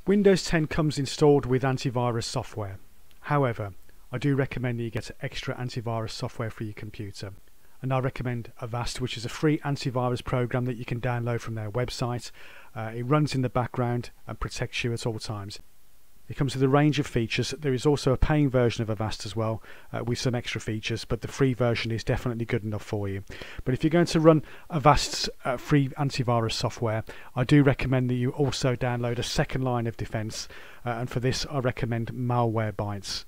Windows 10 comes installed with antivirus software. However, I do recommend that you get extra antivirus software for your computer. And I recommend Avast, which is a free antivirus program that you can download from their website. It runs in the background and protects you at all times. It comes with a range of features. There is also a paying version of Avast as well, with some extra features, but the free version is definitely good enough for you. But if you're going to run Avast's free antivirus software, I do recommend that you also download a second line of defense, and for this I recommend Malwarebytes.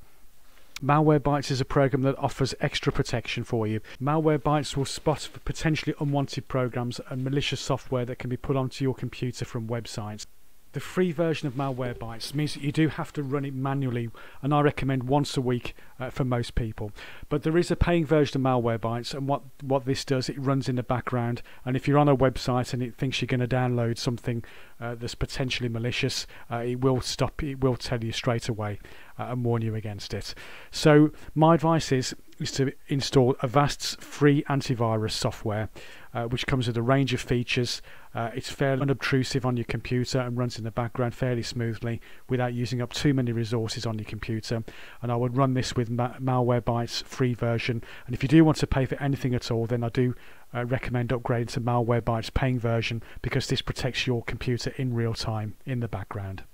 Malwarebytes is a program that offers extra protection for you. Malwarebytes will spot potentially unwanted programs and malicious software that can be put onto your computer from websites. The free version of Malwarebytes means that you do have to run it manually, and I recommend once a week for most people. But there is a paying version of Malwarebytes, and what this does, it runs in the background, and if you're on a website and it thinks you're going to download something that's potentially malicious, it will tell you straight away and warn you against it. So my advice is to install Avast's free antivirus software, which comes with a range of features. It's fairly unobtrusive on your computer and runs in the background fairly smoothly without using up too many resources on your computer. And I would run this with Malwarebytes free version. And if you do want to pay for anything at all, then I do recommend upgrading to Malwarebytes paying version, because this protects your computer in real time in the background.